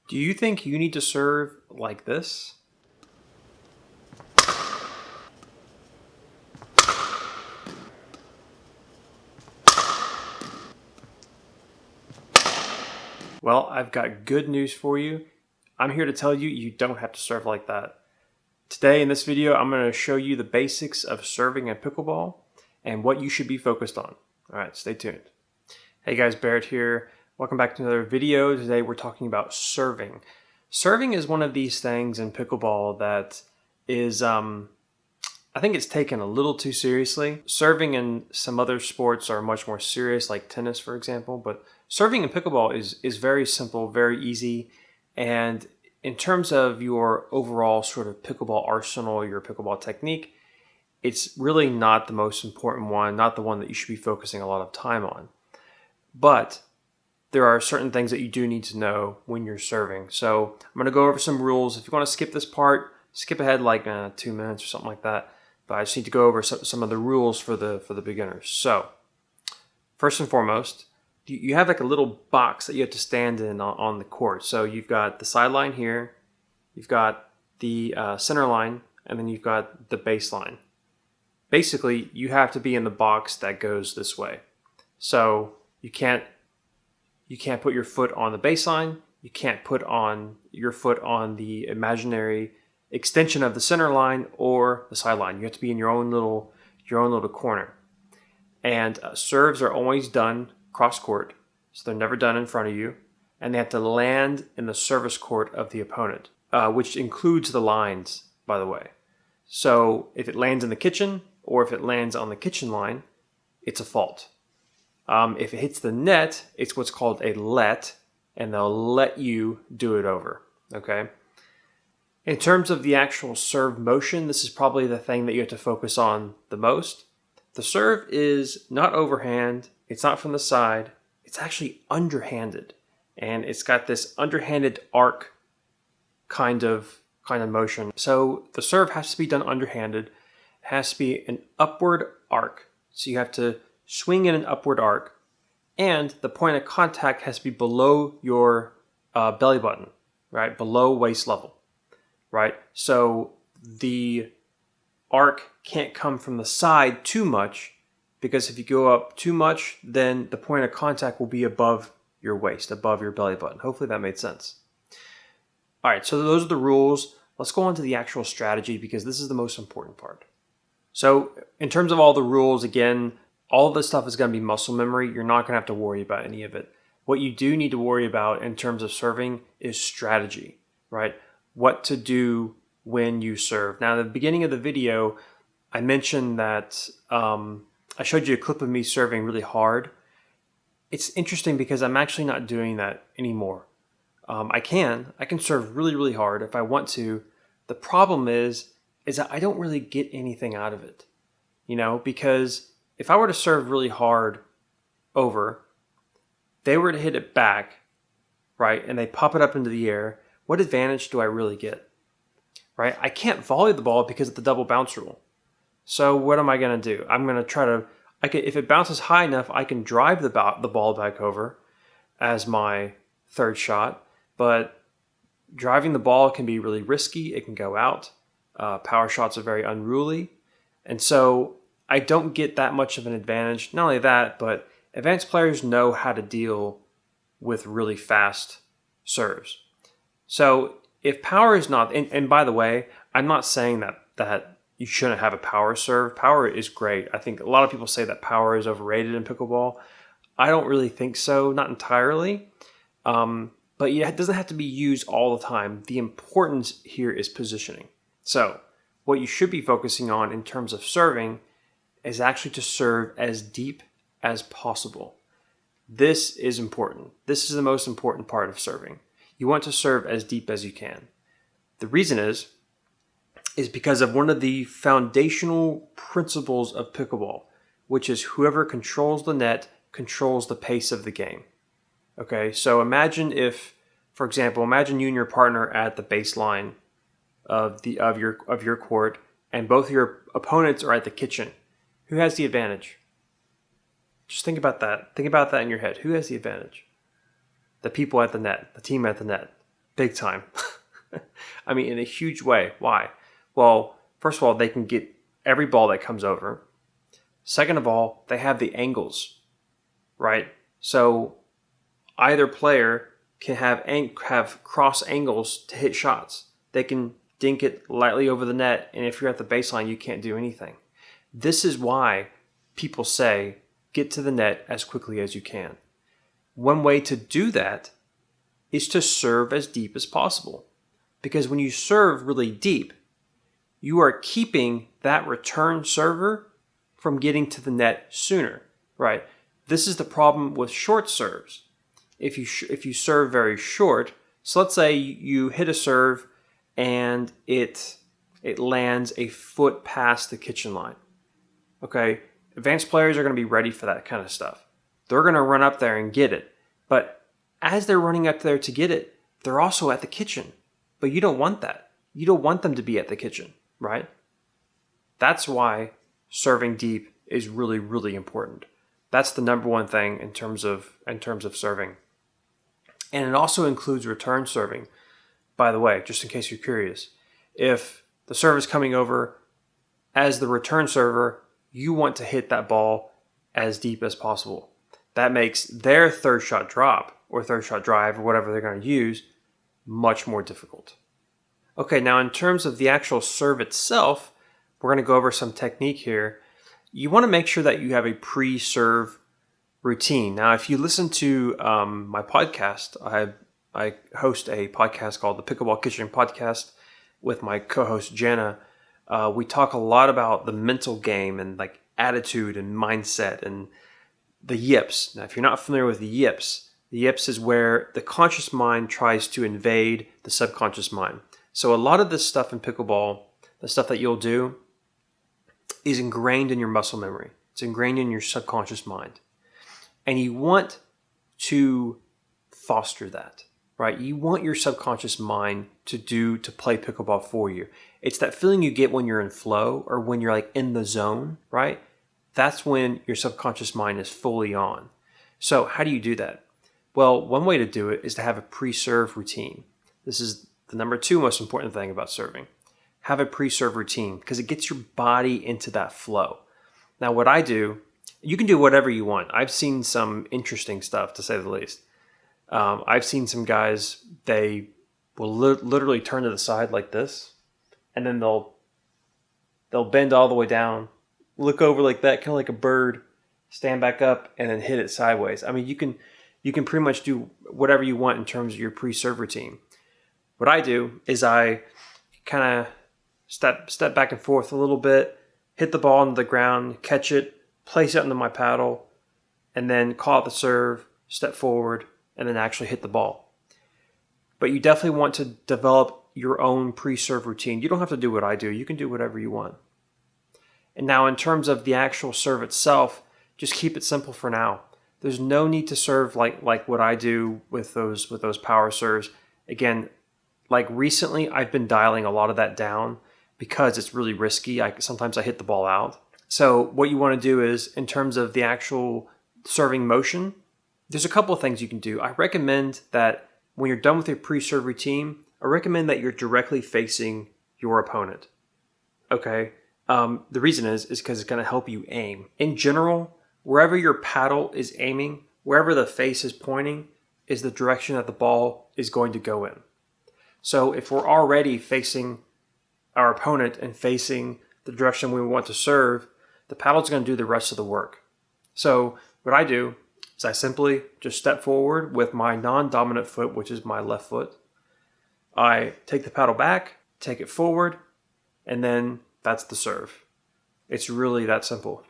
Do you think you need to serve like this? Well, I've got good news for you. I'm here to tell you you don't have to serve like that. Today in this video, I'm going to show you the basics of serving in pickleball and what you should be focused on. All right, stay tuned. Hey guys, Barrett here. Welcome back to another video. Today we're talking about serving. Serving is one of these things in pickleball that is, I think it's taken a little too seriously. Serving in some other sports are much more serious, like tennis, for example, but serving in pickleball is very simple, very easy, and in terms of your overall sort of pickleball arsenal, your pickleball technique, it's really not the most important one, not the one that you should be focusing a lot of time on. But there are certain things that you do need to know when you're serving. So I'm going to go over some rules. If you want to skip this part, skip ahead like 2 minutes or something like that. But I just need to go over some of the rules for the beginners. So first and foremost, you have like a little box that you have to stand in on the court. So you've got the sideline here, you've got the center line, and then you've got the baseline. Basically, you have to be in the box that goes this way. So you can't put your foot on the baseline. You can't put on your foot on the imaginary extension of the center line or the sideline. You have to be in your own little corner. And serves are always done cross court, so they're never done in front of you, and they have to land in the service court of the opponent, which includes the lines, by the way. So if it lands in the kitchen or if it lands on the kitchen line, it's a fault. If it hits the net, it's what's called a let, and they'll let you do it over, okay? In terms of the actual serve motion, this is probably the thing that you have to focus on the most. The serve is not overhand, it's not from the side, it's actually underhanded. And it's got this underhanded arc kind of motion. So the serve has to be done underhanded. It has to be an upward arc. So you have to swing in an upward arc. And the point of contact has to be below your belly button, right? Below waist level, right? So the arc can't come from the side too much, because if you go up too much, then the point of contact will be above your waist, above your belly button. Hopefully that made sense. All right, so those are the rules. Let's go on to the actual strategy, because this is the most important part. So in terms of all the rules, again, all of this stuff is going to be muscle memory. You're not going to have to worry about any of it. What you do need to worry about in terms of serving is strategy, right? What to do when you serve. Now, at the beginning of the video, I mentioned that I showed you a clip of me serving really hard. It's interesting because I'm actually not doing that anymore. I can serve really, really hard if I want to. The problem is that I don't really get anything out of it, because if I were to serve really hard over, they were to hit it back, right, and they pop it up into the air, what advantage do I really get? Right? I can't volley the ball because of the double bounce rule. So what am I going to do? I'm going to try to, if it bounces high enough, I can drive the ball back over as my third shot. But driving the ball can be really risky. It can go out. Power shots are very unruly. And so I don't get that much of an advantage. Not only that, but advanced players know how to deal with really fast serves. So if power is not, and by the way, I'm not saying that you shouldn't have a power serve. Power is great. I think a lot of people say that power is overrated in pickleball. I don't really think so, not entirely. But yeah, it doesn't have to be used all the time. The importance here is positioning. So what you should be focusing on in terms of serving is actually to serve as deep as possible. This is important. This is the most important part of serving. You want to serve as deep as you can. The reason is because of one of the foundational principles of pickleball, which is whoever controls the net controls the pace of the game. Okay, so imagine if, for example, imagine you and your partner at the baseline of your court, and both of your opponents are at the kitchen. Who has the advantage? Just think about that. Think about that in your head. Who has the advantage? The people at the net, the team at the net. big time. I mean, in a huge way. Why? Well, first of all, they can get every ball that comes over. Second of all, they have the angles, right? So either player can have cross angles to hit shots. They can dink it lightly over the net, and if you're at the baseline, you can't do anything. This is why people say, get to the net as quickly as you can. One way to do that is to serve as deep as possible. Because when you serve really deep, you are keeping that return server from getting to the net sooner, right? This is the problem with short serves. If you serve very short, so let's say you hit a serve and it lands a foot past the kitchen line. Okay, advanced players are going to be ready for that kind of stuff. They're going to run up there and get it. But as they're running up there to get it, they're also at the kitchen. But you don't want that. You don't want them to be at the kitchen, right? That's why serving deep is really, really important. That's the number one thing in terms of serving. And it also includes return serving. By the way, just in case you're curious, if the serve is coming over as the return server, you want to hit that ball as deep as possible. That makes their third shot drop or third shot drive or whatever they're going to use much more difficult. Okay, now in terms of the actual serve itself, we're going to go over some technique here. You want to make sure that you have a pre-serve routine. Now, if you listen to my podcast, I host a podcast called the Pickleball Kitchen Podcast with my co-host Jana. We talk a lot about the mental game and like attitude and mindset and the Yips. Now, if you're not familiar with the Yips is where the conscious mind tries to invade the subconscious mind. So a lot of this stuff in pickleball, the stuff that you'll do, is ingrained in your muscle memory. It's ingrained in your subconscious mind. And you want to foster that, right? You want your subconscious mind to play pickleball for you. It's that feeling you get when you're in flow or when you're like in the zone, right? That's when your subconscious mind is fully on. So how do you do that? Well, one way to do it is to have a pre-serve routine. This is the number 2 most important thing about serving. Have a pre-serve routine because it gets your body into that flow. Now, what I do, you can do whatever you want. I've seen some interesting stuff, to say the least. I've seen some guys, they will literally turn to the side like this, and then they'll bend all the way down, look over like that, kind of like a bird, stand back up, and then hit it sideways. I mean, you can pretty much do whatever you want in terms of your pre-serve routine. What I do is I kind of step back and forth a little bit, hit the ball into the ground, catch it, place it into my paddle, and then call out the serve, step forward, and then actually hit the ball. But you definitely want to develop your own pre-serve routine. You don't have to do what I do. You can do whatever you want. And now in terms of the actual serve itself, just keep it simple for now. There's no need to serve like what I do with those power serves. Again, like recently I've been dialing a lot of that down because it's really risky. Sometimes I hit the ball out. So what you want to do is, in terms of the actual serving motion, there's a couple of things you can do. I recommend that when you're done with your pre-serve routine, I recommend that you're directly facing your opponent. Okay? The reason is because it's going to help you aim. In general, wherever your paddle is aiming, wherever the face is pointing, is the direction that the ball is going to go in. So if we're already facing our opponent and facing the direction we want to serve, the paddle's going to do the rest of the work. So what I do is I simply just step forward with my non-dominant foot, which is my left foot. I take the paddle back, take it forward, and then that's the serve. It's really that simple.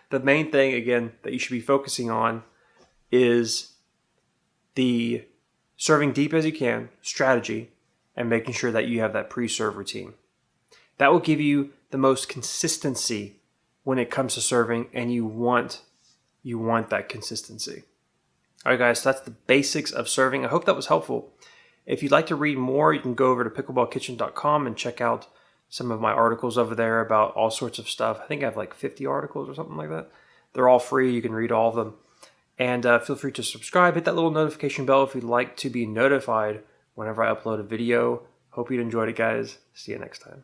The main thing, again, that you should be focusing on is the serving deep as you can strategy and making sure that you have that pre-serve routine. That will give you the most consistency when it comes to serving, and you want that consistency. All right, guys, so that's the basics of serving. I hope that was helpful. If you'd like to read more, you can go over to pickleballkitchen.com and check out some of my articles over there about all sorts of stuff. I think I have like 50 articles or something like that. They're all free. You can read all of them. And feel free to subscribe. Hit that little notification bell if you'd like to be notified whenever I upload a video. Hope you enjoyed it, guys. See you next time.